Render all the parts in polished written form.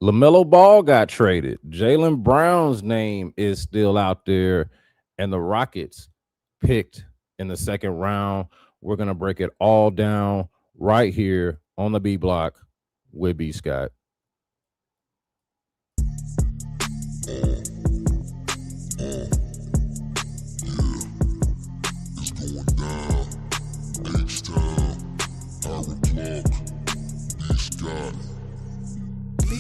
LaMelo Ball got traded. Jaylen Brown's name is still out there, and the Rockets picked in the second round. We're going to break it all down right here on the B block with B Scott.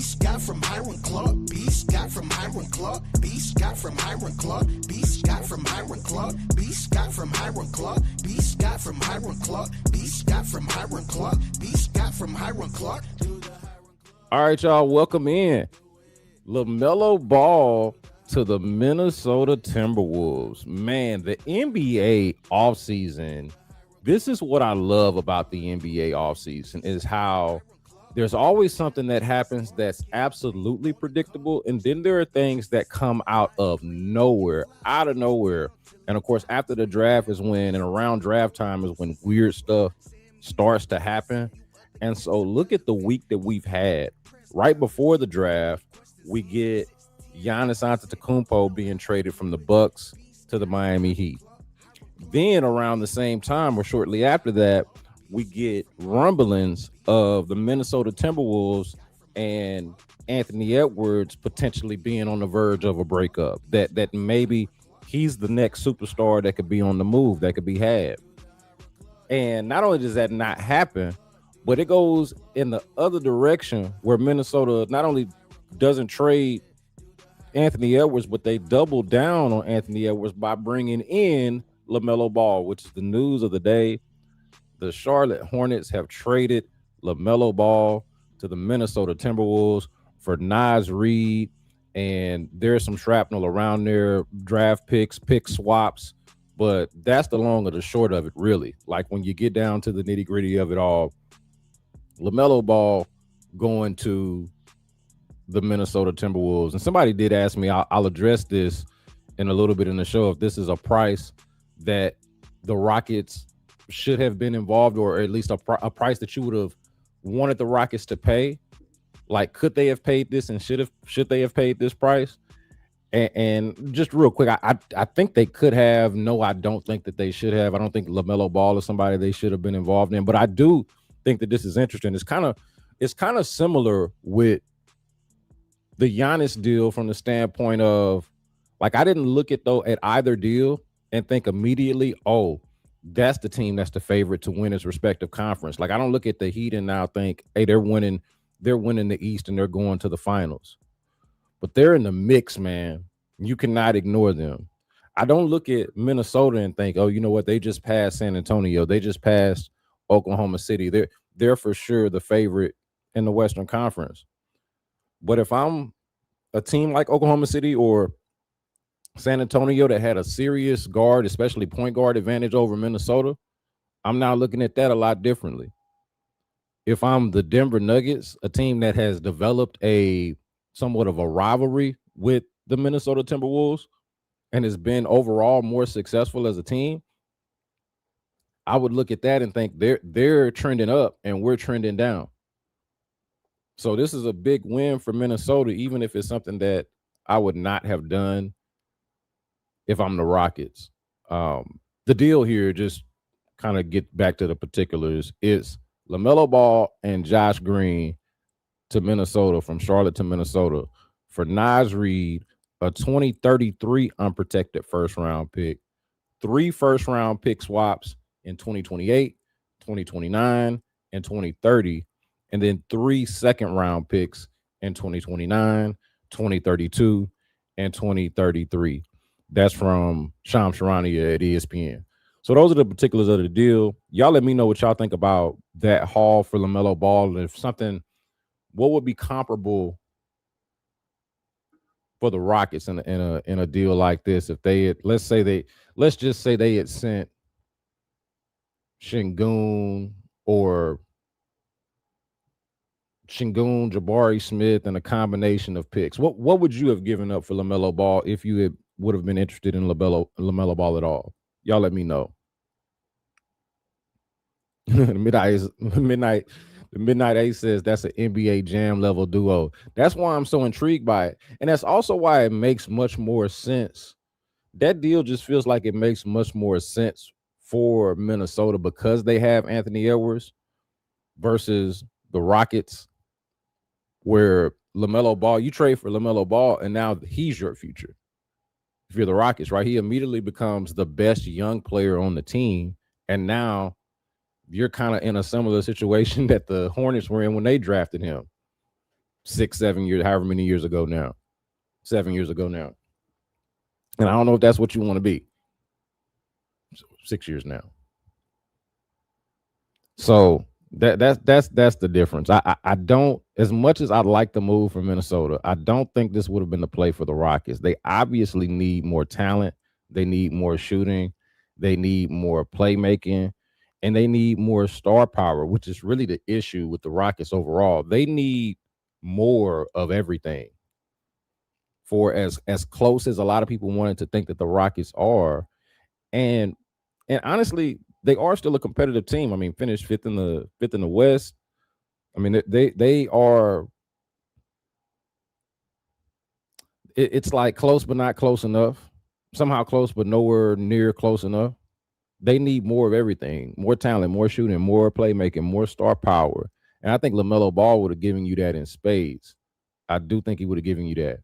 Scott from Hiram Club, B Scott from Hiram Club, B Scott from Hiram Club, B Scott from Hiram Club, B Scott from Hiram Club, B Scott from Hiram Club, B Scott from Hiram Club, B Scott from Hiram Club. All right, y'all, welcome in LaMelo Ball to the Minnesota Timberwolves. Man, the NBA offseason, this is what I love about the NBA offseason is how there's always something that happens that's absolutely predictable. And then there are things that come out of nowhere. And of course, after the draft is when, and around draft time is when weird stuff starts to happen. And so look at the week that we've had. Right before the draft, we get Giannis Antetokounmpo being traded from the Bucks to the Miami Heat. Then around the same time or shortly after that, we get rumblings of the Minnesota Timberwolves and Anthony Edwards potentially being on the verge of a breakup, that maybe he's the next superstar that could be on the move, that could be had. And not only does that not happen, but it goes in the other direction where Minnesota not only doesn't trade Anthony Edwards, but they double down on Anthony Edwards by bringing in LaMelo Ball, which is the news of the day. The Charlotte Hornets have traded LaMelo Ball to the Minnesota Timberwolves for Naz Reid, and there's some shrapnel around there, draft picks, pick swaps, but that's the long or the short of it, really. Like when you get down to the nitty gritty of it all, LaMelo Ball going to the Minnesota Timberwolves. And somebody did ask me, I'll address this in a little bit in the show, if this is a price that the Rockets should have been involved, or at least a price that you would have wanted the Rockets to pay. Like, could they have paid this, and should they have paid this price? And just real quick, I think they could have. No, I don't think that they should have. I don't think LaMelo Ball is somebody they should have been involved in, but I do think that this is interesting. It's kind of similar with the Giannis deal from the standpoint of, like, I didn't look at either deal and think immediately, oh, that's the team that's the favorite to win its respective conference. Like, I don't look at the Heat and now think, hey, they're winning the East and they're going to the finals. But they're in the mix, man. You cannot ignore them. I don't look at Minnesota and think, oh, you know what? They just passed San Antonio. They just passed Oklahoma City. They're for sure the favorite in the Western Conference. But if I'm a team like Oklahoma City or San Antonio that had a serious guard, especially point guard advantage over Minnesota, I'm now looking at that a lot differently. If I'm the Denver Nuggets, a team that has developed somewhat of a rivalry with the Minnesota Timberwolves and has been overall more successful as a team, I would look at that and think they're trending up and we're trending down. So this is a big win for Minnesota, even if it's something that I would not have done if I'm the Rockets. The deal here, just kind of get back to the particulars, is LaMelo Ball and Josh Green to Minnesota, from Charlotte to Minnesota, for Naz Reid, a 2033 unprotected first-round pick, 3 first-round pick swaps in 2028, 2029, and 2030, and then 3 second-round picks in 2029, 2032, and 2033. That's from Shams Charania at ESPN. So those are the particulars of the deal. Y'all let me know what y'all think about that haul for LaMelo Ball, and if something, what would be comparable for the Rockets in a deal like this? If they had, let's just say they had sent Şengün, Jabari Smith, and a combination of picks. What would you have given up for LaMelo Ball if you would have been interested in LaMelo Ball at all? Y'all let me know. Midnight The Midnight Eight says that's an NBA Jam level duo. That's why I'm so intrigued by it. And that's also why it makes much more sense. That deal just feels like it makes much more sense for Minnesota because they have Anthony Edwards versus the Rockets, where LaMelo Ball, you trade for LaMelo Ball, and now he's your future. If you're the Rockets, right? He immediately becomes the best young player on the team. And now you're kind of in a similar situation that the Hornets were in when they drafted him 6, 7 years, however many years ago now, 7 years ago now. And I don't know if that's what you want to be. 6 years now. So that's the difference. I don't, as much as I'd like to move from Minnesota, I don't think this would have been the play for the Rockets. They obviously need more talent. They need more shooting. They need more playmaking. And they need more star power, which is really the issue with the Rockets overall. They need more of everything. For as close as a lot of people wanted to think that the Rockets are, and honestly, they are still a competitive team. I mean, finished fifth in the West. I mean, they are. It's like close but not close enough. Somehow close but nowhere near close enough. They need more of everything: more talent, more shooting, more playmaking, more star power. And I think LaMelo Ball would have given you that in spades. I do think he would have given you that.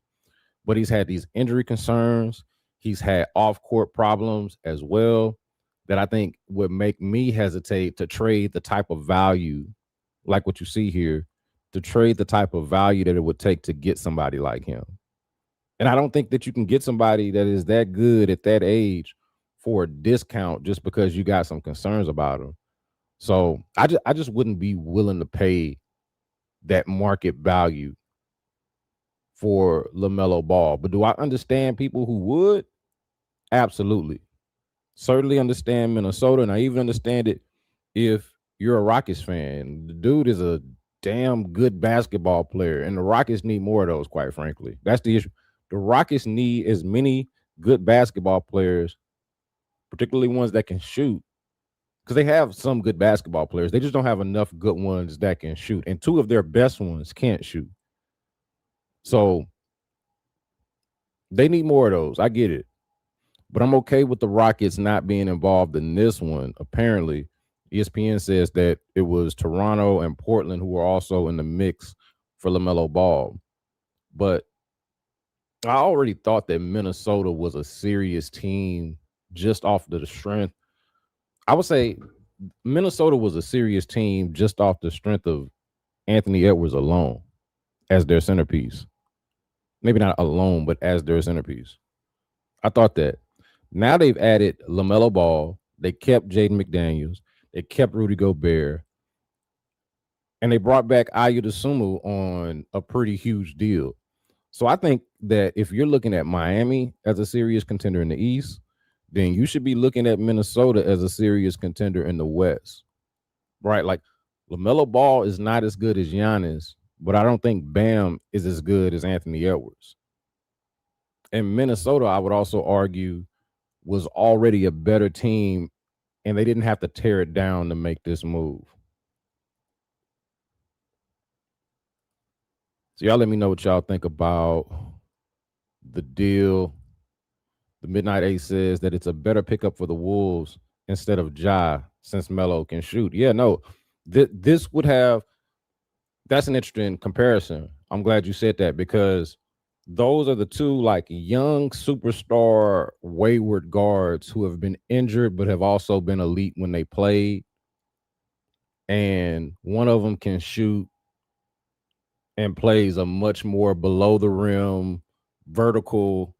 But he's had these injury concerns. He's had off-court problems as well that I think would make me hesitate to trade the type of value, like what you see here, to trade the type of value that it would take to get somebody like him. And I don't think that you can get somebody that is that good at that age for a discount just because you got some concerns about him. So I just wouldn't be willing to pay that market value for LaMelo Ball. But do I understand people who would? Absolutely. Certainly understand Minnesota, and I even understand it if you're a Rockets fan. The dude is a damn good basketball player, and the Rockets need more of those, quite frankly. That's the issue. The Rockets need as many good basketball players, particularly ones that can shoot, because they have some good basketball players. They just don't have enough good ones that can shoot, and two of their best ones can't shoot. So they need more of those. I get it. But I'm okay with the Rockets not being involved in this one. Apparently, ESPN says that it was Toronto and Portland who were also in the mix for LaMelo Ball. But I already thought that Minnesota was a serious team just off the strength. I would say Minnesota was a serious team just off the strength of Anthony Edwards alone as their centerpiece. Maybe not alone, but as their centerpiece. I thought that. Now they've added LaMelo Ball. They kept Jaden McDaniels. They kept Rudy Gobert. And they brought back Ayu Dosunmu on a pretty huge deal. So I think that if you're looking at Miami as a serious contender in the East, then you should be looking at Minnesota as a serious contender in the West. Right? Like LaMelo Ball is not as good as Giannis, but I don't think Bam is as good as Anthony Edwards. And Minnesota, I would also argue, was already a better team, and they didn't have to tear it down to make this move. So y'all let me know what y'all think about the deal. The Midnight Eight says that it's a better pickup for the Wolves instead of Ja since Melo can shoot. Yeah, no, this would have. That's an interesting comparison. I'm glad you said that because those are the two like young superstar wayward guards who have been injured but have also been elite when they played. And one of them can shoot and plays a much more below the rim, vertical,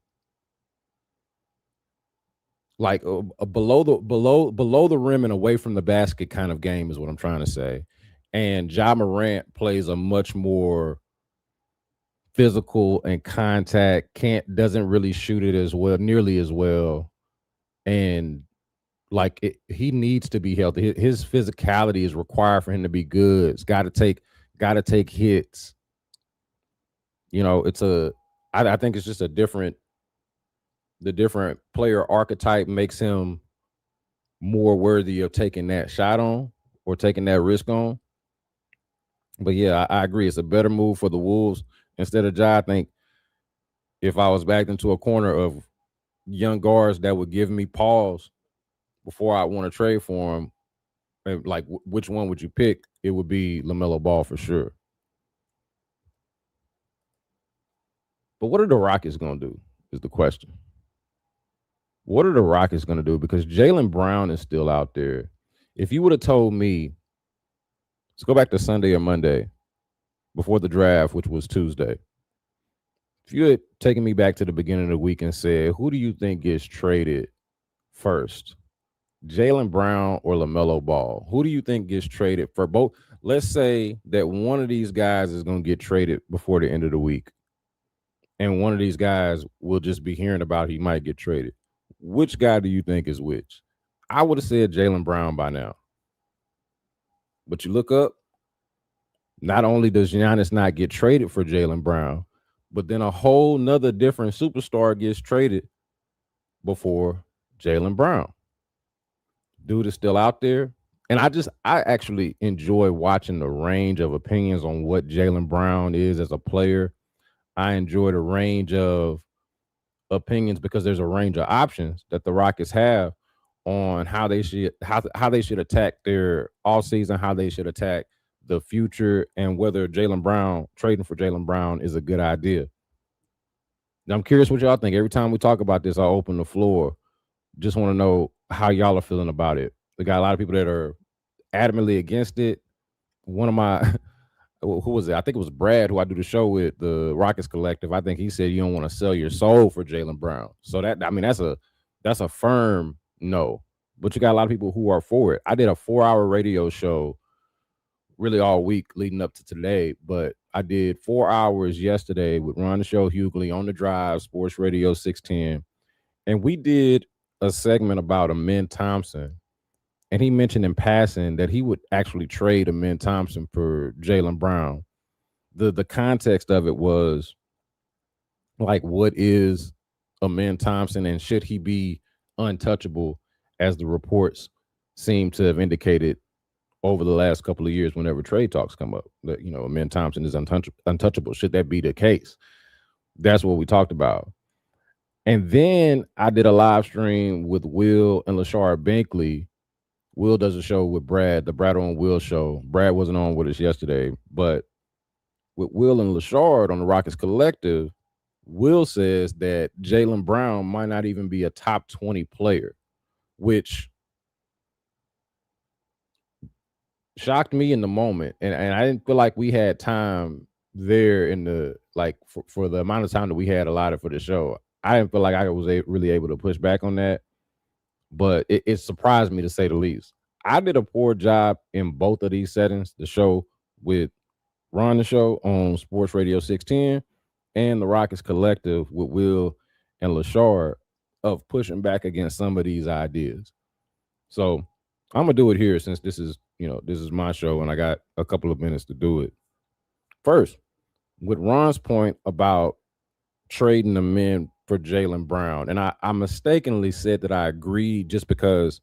like a below the rim and away from the basket kind of game is what I'm trying to say. And Ja Morant plays a much more physical and contact, doesn't really shoot it as well, nearly as well. And he needs to be healthy. His physicality is required for him to be good. It's got to take hits. You know, I think it's just the different player archetype makes him more worthy of taking that shot on or taking that risk on. But yeah, I agree. It's a better move for the Wolves instead of Ja. I think if I was backed into a corner of young guards that would give me pause before I want to trade for him, like which one would you pick? It would be LaMelo Ball for sure. But what are the Rockets going to do? Is the question. What are the Rockets going to do? Because Jaylen Brown is still out there. If you would have told me, let's go back to Sunday or Monday before the draft, which was Tuesday. If you had taken me back to the beginning of the week and said, who do you think gets traded first? Jaylen Brown or LaMelo Ball? Who do you think gets traded for both? Let's say that one of these guys is going to get traded before the end of the week, and one of these guys will just be hearing about he might get traded. Which guy do you think is which? I would have said Jaylen Brown by now. But you look up, not only does Giannis not get traded for Jaylen Brown, but then a whole nother different superstar gets traded before Jaylen Brown. Dude is still out there. And I actually enjoy watching the range of opinions on what Jaylen Brown is as a player. I enjoy the range of opinions because there's a range of options that the Rockets have on how they should attack their all season, how they should attack the future, and whether Jaylen Brown trading for Jaylen Brown is a good idea. Now, I'm curious what y'all think. Every time we talk about this, I open the floor. Just want to know how y'all are feeling about it. We got a lot of people that are adamantly against it. One of my who was it? I think it was Brad, who I do the show with, the Rockets Collective. I think he said you don't want to sell your soul for Jaylen Brown. So that's a firm no. But you got a lot of people who are for it. I did a 4-hour radio show really all week leading up to today, but I did 4 hours yesterday with Ron the Show Hughley on the Drive, Sports Radio 610. And we did a segment about Amen Thompson. And he mentioned in passing that he would actually trade Amen Thompson for Jaylen Brown. The context of it was like, what is Amen Thompson, and should he be untouchable, as the reports seem to have indicated over the last couple of years whenever trade talks come up, that, Amen Thompson is untouchable. Should that be the case? That's what we talked about. And then I did a live stream with Will and Lashard Binkley. Will does a show with Brad, the Brad on Will show. Brad wasn't on with us yesterday, but with Will and Lashard on the Rockets Collective, Will says that Jaylen Brown might not even be a top 20 player, which shocked me in the moment. And I didn't feel like we had time there in the, like, for the amount of time that we had allotted for the show. I didn't feel like I was really able to push back on that, but it surprised me, to say the least. I did a poor job in both of these settings, the show with Ron the Show on Sports Radio 610 and the Rockets Collective with Will and Lashard, of pushing back against some of these ideas. So I'm gonna do it here, since this is my show and I got a couple of minutes to do it. First, with Ron's point about trading the men for Jaylen Brown, and I mistakenly said that I agreed, just because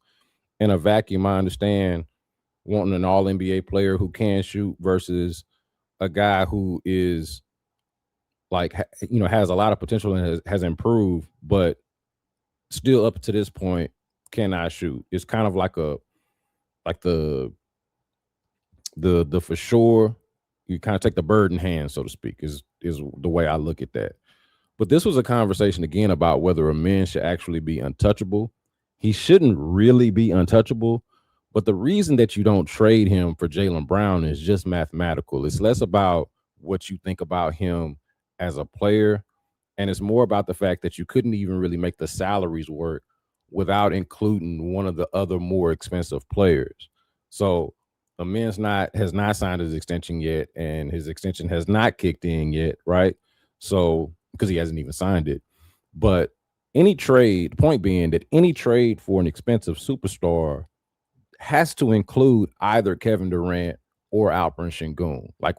in a vacuum I understand wanting an all NBA player who can shoot versus a guy who is like, has a lot of potential and has improved, but still up to this point cannot shoot. It's kind of like the for sure, you kind of take the bird in hand, so to speak, is the way I look at that. But this was a conversation again about whether a man should actually be untouchable. He shouldn't really be untouchable, but the reason that you don't trade him for Jaylen Brown is just mathematical. It's less about what you think about him as a player, and it's more about the fact that you couldn't even really make the salaries work without including one of the other more expensive players. So Amen's has not signed his extension yet, and his extension has not kicked in yet, right? So, because he hasn't even signed it. But any trade, point being that any trade for an expensive superstar has to include either Kevin Durant or Alperen Sengun. Like,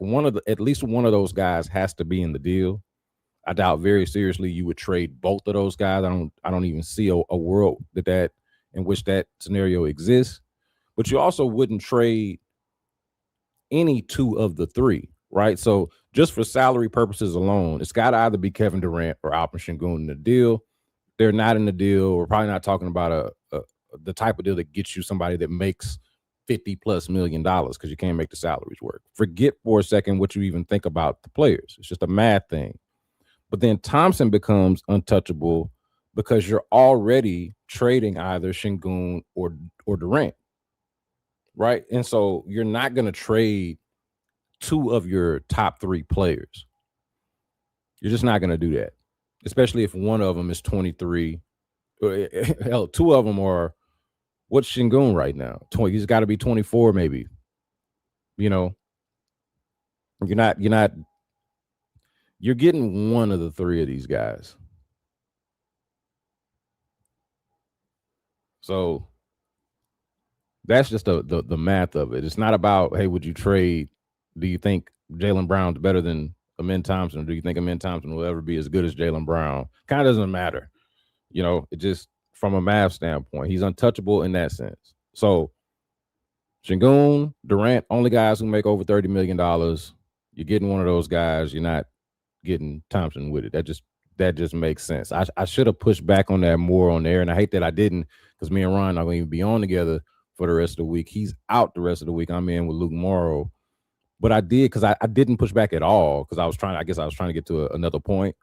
at least one of those guys has to be in the deal. I doubt very seriously you would trade both of those guys. I don't even see a world that in which that scenario exists. But you also wouldn't trade any two of the three, right? So just for salary purposes alone, it's got to either be Kevin Durant or Alperen Sengun in the deal. They're not in the deal. We're probably not talking about the type of deal that gets you somebody that makes $50+ million because you can't make the salaries work. Forget for a second what you even think about the players. It's just a math thing. But then Thompson becomes untouchable because you're already trading either Sengun or Durant, right? And so you're not going to trade two of your top three players. You're just not going to do that, especially if one of them is 23. Hell, two of them are, what's Sengun right now? He's got to be 24, maybe. You know, you're getting one of the three of these guys. So that's just the math of it. It's not about, hey, would you trade? Do you think Jaylen Brown's better than Amin Thompson? Or do you think Amin Thompson will ever be as good as Jaylen Brown? Kind of doesn't matter. It just, from a math standpoint, he's untouchable in that sense. So Sengun, Durant, only guys who make over $30 million. You're getting one of those guys. You're not getting Thompson with it. That just makes sense. I should have pushed back on that more on there, and I hate that I didn't, because me and Ron are going to be on together for the rest of the week. He's out the rest of the week. I'm in with Luke Morrow. But I did, because I didn't push back at all, because I was trying to get to another point.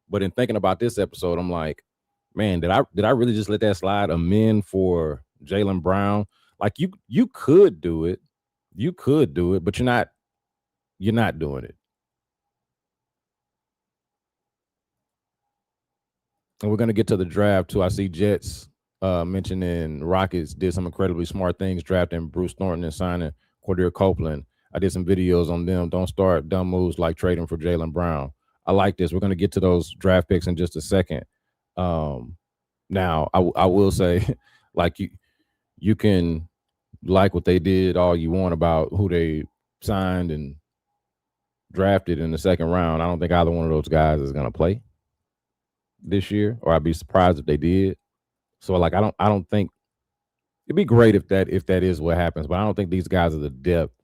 But in thinking about this episode, I'm like, man, did I really just let that slide? Amin for Jaylen Brown? Like, you could do it. You could do it, but you're not doing it. And we're going to get to the draft, too. I see Jets mentioning Rockets did some incredibly smart things, drafting Bruce Thornton and signing Cordier Copeland. I did some videos on them. Don't start dumb moves like trading for Jaylen Brown. I like this. We're going to get to those draft picks in just a second. Now, I will say, like, you can like what they did all you want about who they signed and drafted in the second round. I don't think either one of those guys is going to play this year, or I'd be surprised if they did. So, like, I don't think it'd be great if that is what happens, but I don't think these guys are the depth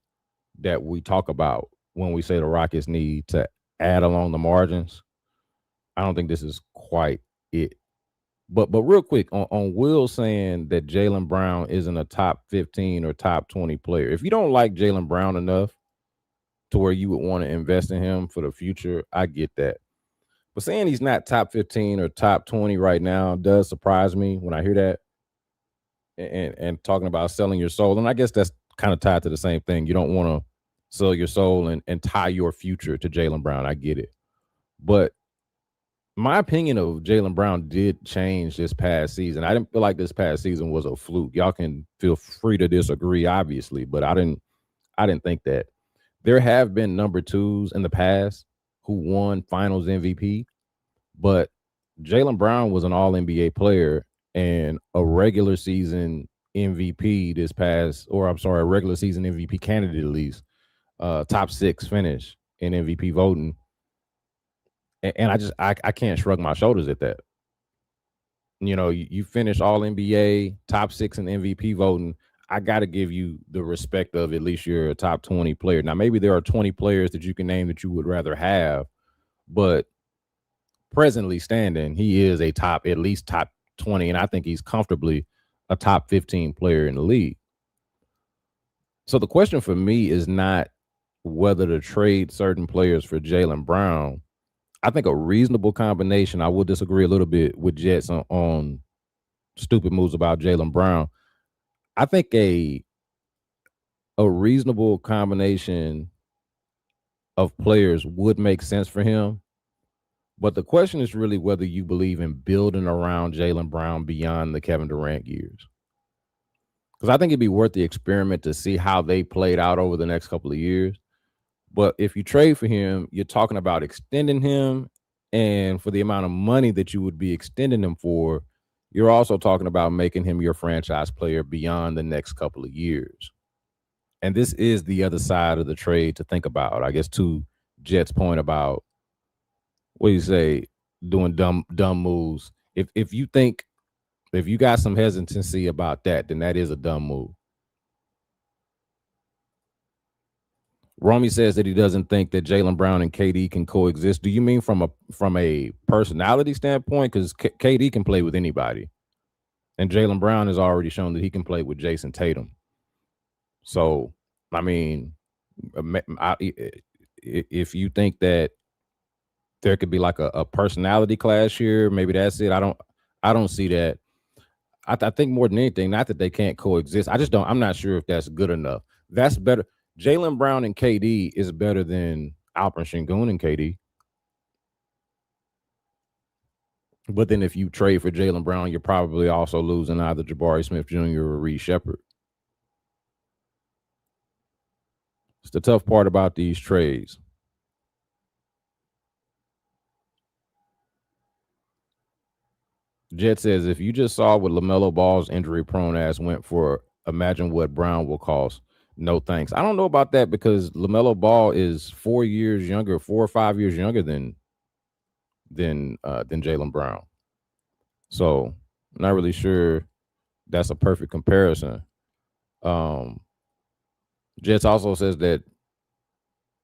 that we talk about when we say the Rockets need to add along the margins. I don't think this is quite it. But real quick, on Will saying that Jaylen Brown isn't a top 15 or top 20 player, if you don't like Jaylen Brown enough to where you would want to invest in him for the future, I get that. But saying he's not top 15 or top 20 right now does surprise me when I hear that. And talking about selling your soul. And I guess that's kind of tied to the same thing. You don't want to sell your soul and tie your future to Jaylen Brown. I get it. But my opinion of Jaylen Brown did change this past season. I didn't feel like this past season was a fluke. Y'all can feel free to disagree, obviously, but I didn't think that. There have been number twos in the past who won Finals MVP, but Jaylen Brown was an All-NBA player and a regular season MVP a regular season MVP candidate at least, top 6 finish in MVP voting. And I can't shrug my shoulders at that. You finish all NBA, top 6 in MVP voting. I got to give you the respect of at least you're a top 20 player. Now, maybe there are 20 players that you can name that you would rather have, but presently standing, he is at least top 20, and I think he's comfortably a top 15 player in the league. So the question for me is not whether to trade certain players for Jaylen Brown. I think a reasonable combination, I will disagree a little bit with Jets on stupid moves about Jaylen Brown. I think a reasonable combination of players would make sense for him. But the question is really whether you believe in building around Jaylen Brown beyond the Kevin Durant years. Because I think it'd be worth the experiment to see how they played out over the next couple of years. But if you trade for him, you're talking about extending him. And for the amount of money that you would be extending him for, you're also talking about making him your franchise player beyond the next couple of years. And this is the other side of the trade to think about. I guess to Jet's point about, what do you say, doing dumb moves. If you got some hesitancy about that, then that is a dumb move. Romy says that he doesn't think that Jaylen Brown and KD can coexist. Do you mean from a personality standpoint? Because KD can play with anybody, and Jaylen Brown has already shown that he can play with Jason Tatum. So, I mean, if you think that there could be like a personality clash here, maybe that's it. I don't see that. I think more than anything, not that they can't coexist. I just don't. I'm not sure if that's good enough. That's better. Jaylen Brown and KD is better than Alperen Sengun and KD. But then if you trade for Jaylen Brown, you're probably also losing either Jabari Smith Jr. or Reed Shepard. It's the tough part about these trades. Jet says, if you just saw what LaMelo Ball's injury-prone ass went for, imagine what Brown will cost. No thanks. I don't know about that because LaMelo Ball is 4 years younger, 4 or 5 years younger than Jaylen Brown. So I'm not really sure that's a perfect comparison. Jets also says that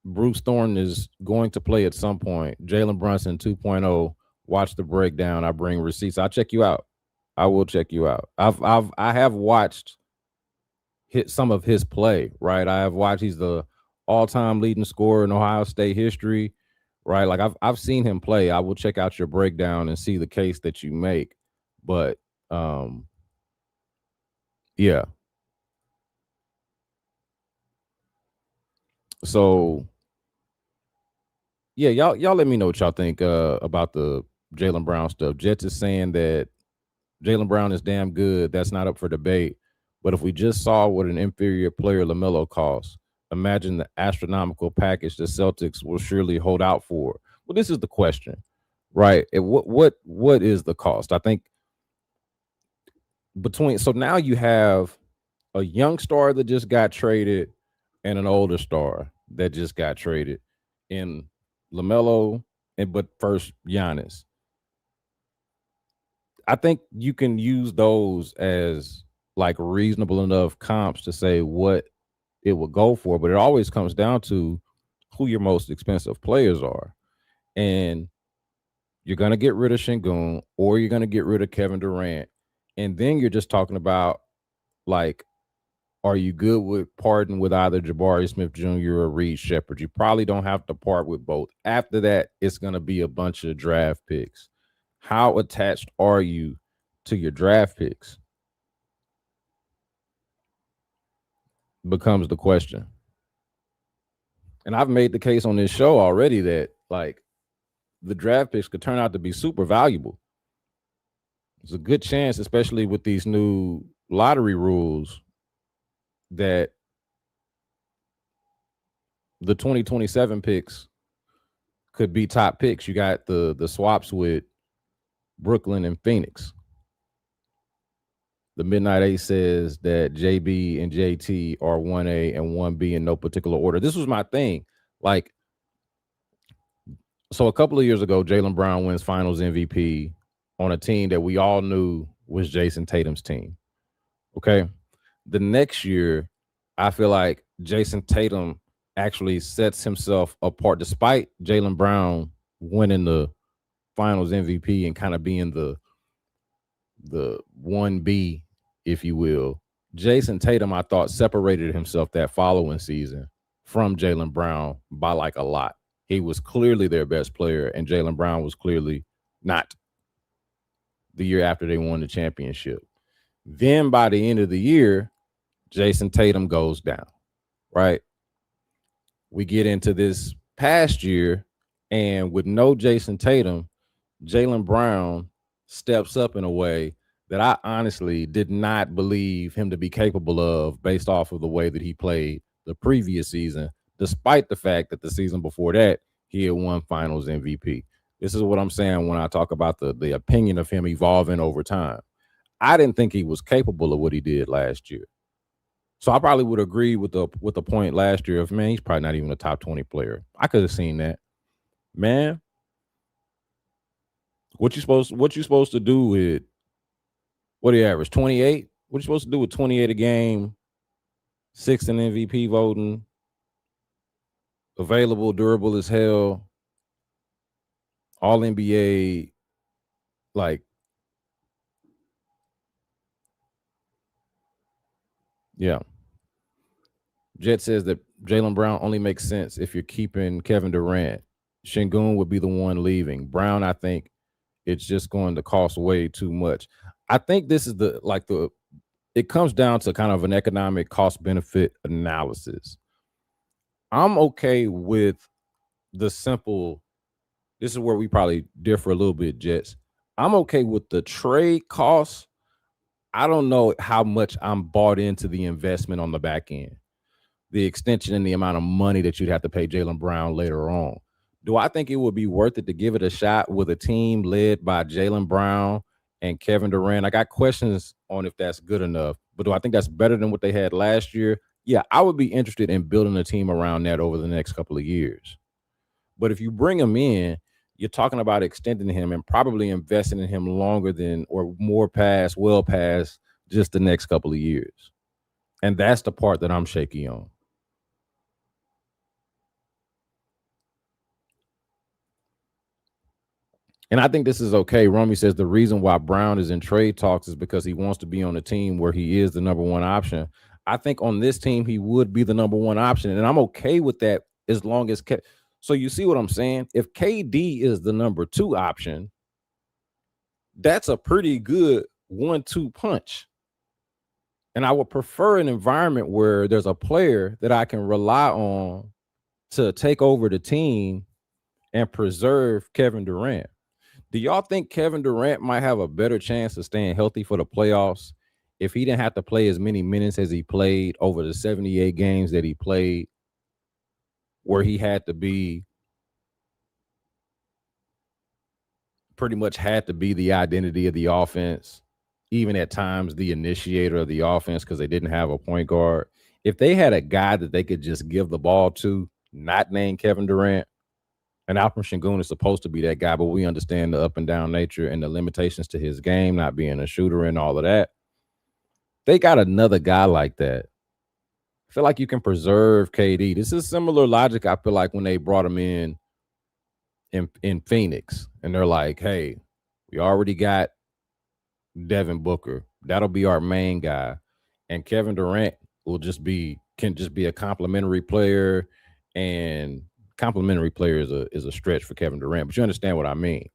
Bruce Thornton is going to play at some point. Jalen Brunson 2.0. Watch the breakdown. I bring receipts. I'll check you out. I will check you out. I have watched some of his play, right? I have watched. He's the all-time leading scorer in Ohio State history, right? Like I've seen him play. I will check out your breakdown and see the case that you make. But yeah. So yeah, y'all let me know what y'all think about the Jaylen Brown stuff. Jets is saying that Jaylen Brown is damn good. That's not up for debate. But if we just saw what an inferior player LaMelo costs, imagine the astronomical package the Celtics will surely hold out for. Well, this is the question, right? What is the cost? I think so now you have a young star that just got traded and an older star that just got traded in LaMelo but first Giannis. I think you can use those as like reasonable enough comps to say what it would go for, but it always comes down to who your most expensive players are. And you're going to get rid of Sengun or you're going to get rid of Kevin Durant. And then you're just talking about like, are you good with parting with either Jabari Smith Jr. or Reed Shepard? You probably don't have to part with both. After that, it's going to be a bunch of draft picks. How attached are you to your draft picks? Becomes the question. And I've made the case on this show already that like the draft picks could turn out to be super valuable. There's a good chance, especially with these new lottery rules, that the 2027 picks could be top picks. You got the swaps with Brooklyn and Phoenix. The Midnight Ace says that JB and JT are 1A and 1B in no particular order. This was my thing. Like, so a couple of years ago, Jaylen Brown wins finals MVP on a team that we all knew was Jason Tatum's team. Okay. The next year, I feel like Jason Tatum actually sets himself apart, despite Jaylen Brown winning the finals MVP and kind of being the 1B, if you will. Jason Tatum, I thought, separated himself that following season from Jaylen Brown by like a lot. He was clearly their best player, and Jaylen Brown was clearly not the year after they won the championship. Then by the end of the year, Jason Tatum goes down, right? We get into this past year, and with no Jason Tatum, Jaylen Brown steps up in a way that I honestly did not believe him to be capable of based off of the way that he played the previous season, despite the fact that the season before that, he had won finals MVP. This is what I'm saying when I talk about the opinion of him evolving over time. I didn't think he was capable of what he did last year. So I probably would agree with the point last year of, man, he's probably not even a top 20 player. I could have seen that. Man, what you supposed to do with, what do you average, 28? What you supposed to do with 28 a game, 6th in MVP voting, available, durable as hell, all NBA, like, yeah. Jet says that Jaylen Brown only makes sense if you're keeping Kevin Durant. Şengün would be the one leaving. Brown, I think it's just going to cost way too much. I think this is it comes down to kind of an economic cost benefit analysis. I'm okay with the simple, this is where we probably differ a little bit, Jets. I'm okay with the trade costs. I don't know how much I'm bought into the investment on the back end, the extension and the amount of money that you'd have to pay Jaylen Brown later on. Do I think it would be worth it to give it a shot with a team led by Jaylen Brown and Kevin Durant? I got questions on if that's good enough, but do I think that's better than what they had last year? Yeah, I would be interested in building a team around that over the next couple of years. But if you bring him in, you're talking about extending him and probably investing in him longer than or more past, well past just the next couple of years. And that's the part that I'm shaky on. And I think this is okay. Romy says the reason why Brown is in trade talks is because he wants to be on a team where he is the number one option. I think on this team, he would be the number one option. And I'm okay with that as long as so you see what I'm saying? If KD is the number two option, that's a pretty good 1-2 punch. And I would prefer an environment where there's a player that I can rely on to take over the team and preserve Kevin Durant. Do y'all think Kevin Durant might have a better chance of staying healthy for the playoffs if he didn't have to play as many minutes as he played over the 78 games that he played, where he had to be pretty much had to be the identity of the offense, even at times the initiator of the offense because they didn't have a point guard? If they had a guy that they could just give the ball to, not named Kevin Durant, and Alperen Şengün is supposed to be that guy, but we understand the up and down nature and the limitations to his game, not being a shooter and all of that. They got another guy like that. I feel like you can preserve KD. This is similar logic, I feel like, when they brought him in Phoenix. And they're like, hey, we already got Devin Booker. That'll be our main guy. And Kevin Durant can just be a complimentary player, and complimentary player is a stretch for Kevin Durant, but you understand what I mean.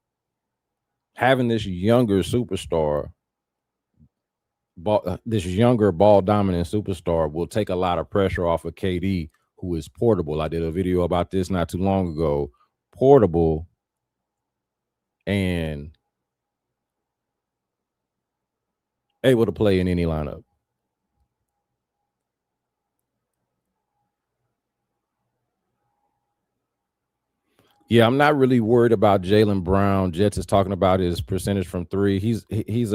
Having this younger superstar, this younger ball dominant superstar will take a lot of pressure off of KD, who is portable. I did a video about this not too long ago. Portable and able to play in any lineup. Yeah, I'm not really worried about Jaylen Brown. Jets is talking about his percentage from three. He is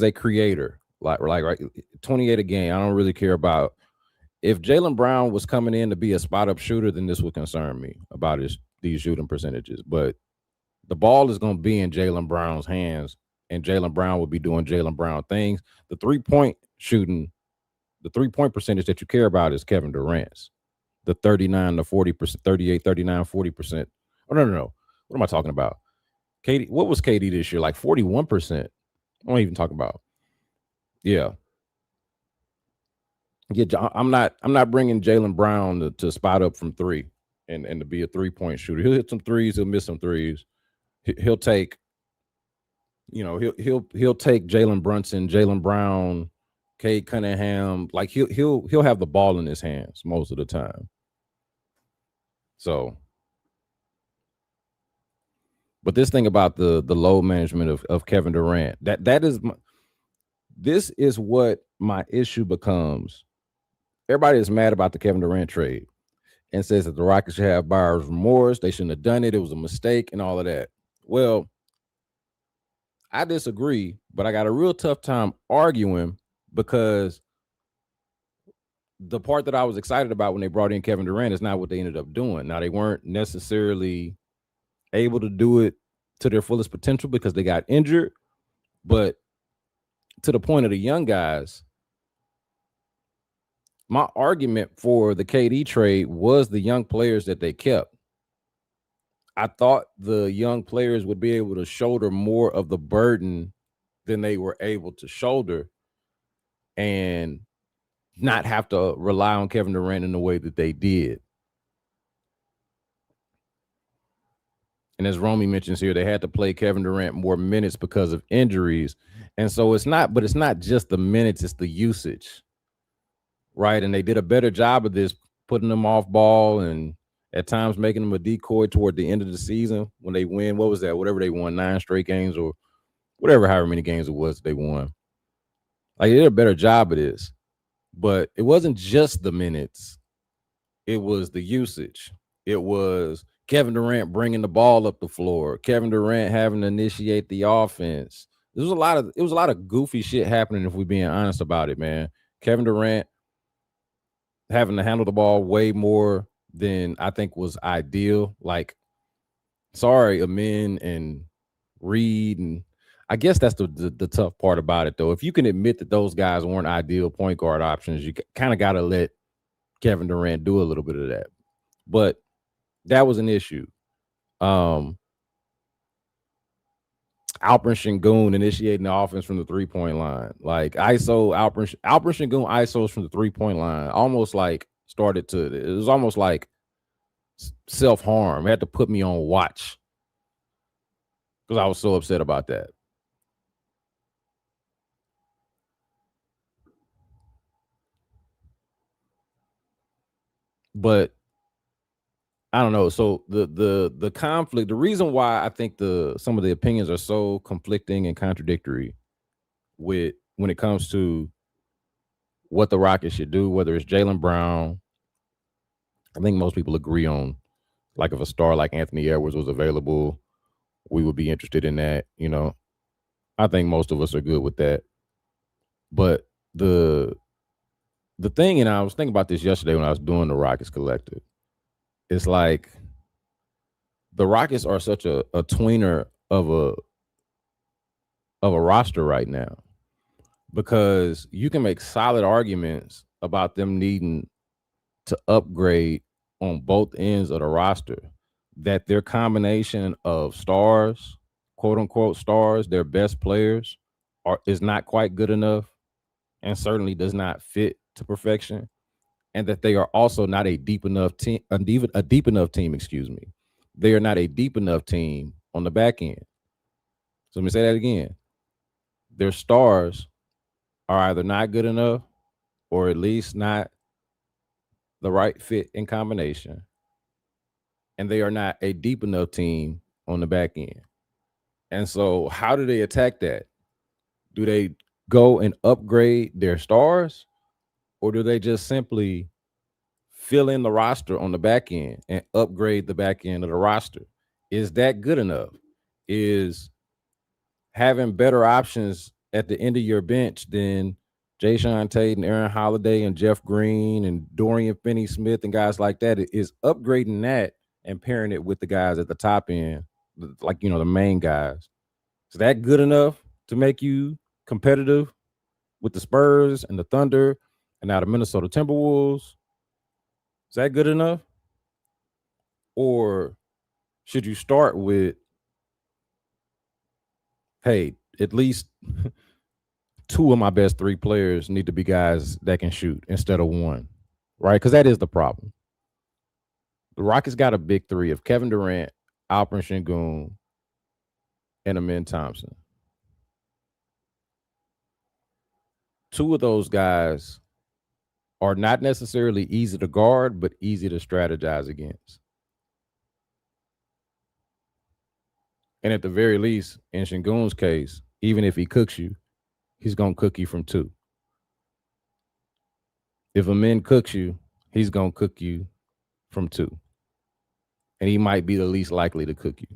a creator, like right, 28 a game. I don't really care about if Jaylen Brown was coming in to be a spot up shooter, then this would concern me about these shooting percentages. But the ball is going to be in Jaylen Brown's hands, and Jaylen Brown will be doing Jaylen Brown things. The 3-point shooting, the 3-point percentage that you care about is Kevin Durant's. The 39 to 40%, 38, 39, 40%. Oh, no. What am I talking about? KD, what was KD this year? Like 41%. I don't even talk about. Yeah. I'm not bringing Jaylen Brown to spot up from three and to be a 3-point shooter. He'll hit some threes, he'll miss some threes. He'll take, he'll take Jalen Brunson, Jaylen Brown, Cade Cunningham. Like he'll have the ball in his hands most of the time. So, but this thing about the load management of Kevin Durant, this is what my issue becomes. Everybody is mad about the Kevin Durant trade and says that the Rockets should have buyer's remorse. They shouldn't have done it. It was a mistake and all of that. Well, I disagree, but I got a real tough time arguing because the part that I was excited about when they brought in Kevin Durant is not what they ended up doing. Now, they weren't necessarily able to do it to their fullest potential because they got injured, but to the point of the young guys, My argument for the KD trade was the young players that they kept. I thought the young players would be able to shoulder more of the burden than they were able to shoulder and not have to rely on Kevin Durant in the way that they did. And as Romy mentions here, they had to play Kevin Durant more minutes because of injuries. And so it's not just the minutes, it's the usage. Right. And they did a better job of this, putting them off ball and at times making them a decoy toward the end of the season when they win. What was that? Whatever they won, 9 straight games or whatever, however many games it was they won. Like, they did a better job of this. But it wasn't just the minutes. It was the usage. It was Kevin Durant bringing the ball up the floor. Kevin Durant having to initiate the offense. It was a lot of goofy shit happening, if we're being honest about it, man. Kevin Durant having to handle the ball way more than I think was ideal. Like, sorry, Amin and Reed, and I guess that's the tough part about it, though. If you can admit that those guys weren't ideal point guard options, you kind of got to let Kevin Durant do a little bit of that. But that was an issue. Alperen Şengün initiating the offense from the 3-point line. Like, ISO, Alperen Şengün ISOs from the 3-point line. Almost like it was almost like self-harm. It had to put me on watch because I was so upset about that. But I don't know. So the conflict, the reason why I think some of the opinions are so conflicting and contradictory when it comes to what the Rockets should do, whether it's Jaylen Brown, I think most people agree on, like, if a star like Anthony Edwards was available, we would be interested in that. I think most of us are good with that. But the thing, and I was thinking about this yesterday when I was doing the Rockets Collective, it's like the Rockets are such a tweener of a roster right now, because you can make solid arguments about them needing to upgrade on both ends of the roster, that their combination of stars, quote unquote stars, their best players, is not quite good enough and certainly does not fit to perfection, and that they are also not a deep enough team, excuse me. They are not a deep enough team on the back end. So let me say that again. Their stars are either not good enough or at least not the right fit in combination, and they are not a deep enough team on the back end. And so how do they attack that? Do they go and upgrade their stars, or do they just simply fill in the roster on the back end and upgrade the back end of the roster? Is that good enough? Is having better options at the end of your bench than Jayshawn Tate and Aaron Holiday and Jeff Green and Dorian Finney-Smith and guys like that, is upgrading that and pairing it with the guys at the top end, like, the main guys? Is that good enough to make you competitive with the Spurs and the Thunder and now the Minnesota Timberwolves? Is that good enough? Or should you start with, hey, at least 2 of my best 3 players need to be guys that can shoot instead of 1, right? Because that is the problem. The Rockets got a big 3 of Kevin Durant, Alperen Şengün, and Amin Thompson. 2 of those guys are not necessarily easy to guard, but easy to strategize against. And at the very least, in Şengün's case, even if he cooks you, he's going to cook you from 2. If Amin cooks you, he's going to cook you from 2. And he might be the least likely to cook you.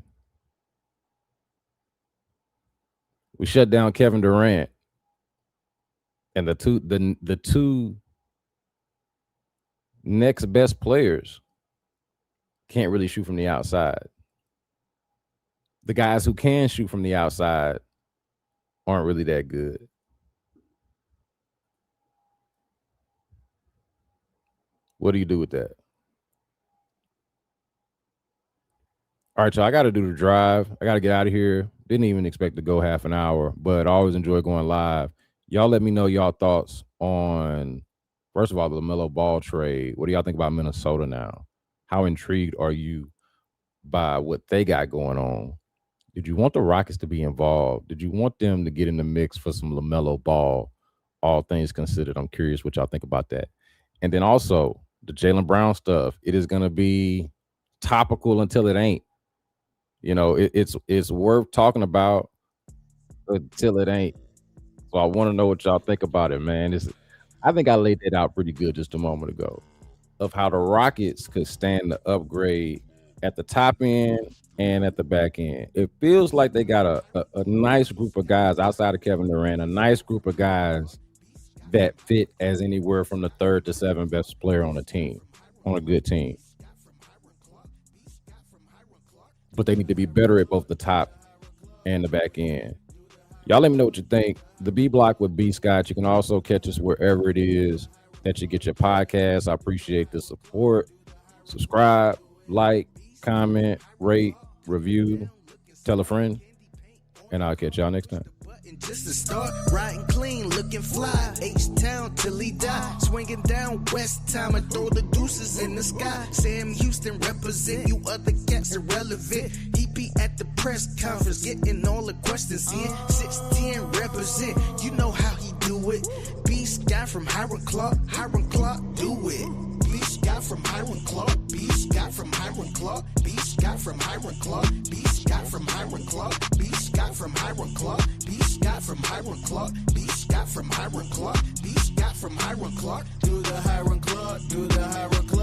We shut down Kevin Durant, and the two next best players can't really shoot from the outside. The guys who can shoot from the outside aren't really that good. What do you do with that? All right, y'all. I got to do the drive. I got to get out of here. Didn't even expect to go half an hour, but I always enjoy going live. Y'all let me know y'all thoughts on, first of all, the LaMelo Ball trade. What do y'all think about Minnesota now? How intrigued are you by what they got going on? Did you want the Rockets to be involved? Did you want them to get in the mix for some LaMelo Ball? All things considered, I'm curious what y'all think about that. And then also the Jaylen Brown stuff. It is going to be topical until it ain't. You know, it's worth talking about until it ain't. So I want to know what y'all think about it, man. I think I laid that out pretty good just a moment ago of how the Rockets could stand the upgrade at the top end and at the back end. It feels like they got a nice group of guys outside of Kevin Durant, a nice group of guys that fit as anywhere from the third to seventh best player on a team, on a good team. But they need to be better at both the top and the back end. Y'all let me know what you think. The B Block with B Scott. You can also catch us wherever it is that you get your podcast. I appreciate the support. Subscribe, like, comment, rate, review, tell a friend, and I'll catch y'all next time. Just to start, riding clean, looking fly. H-Town till he die. Swinging down West Time and throw the deuces in the sky. Sam Houston represent, you other cats irrelevant. He be at the press conference, getting all the questions in. 6'10 represent, you know how he do it. Beast guy from Hiram Clark, do it. Beast guy from Hiram Clark, Beast guy from Hiram Clark, Beast guy from Hiram Clark, Beast guy from Hiram Clark, Beast guy from Hiram Clark, Beast guy from Hiram Clark, Beast guy from Hiram Clark, Beast guy from Hiram Clark, do the Hiram Clark, do the Hiram Clark.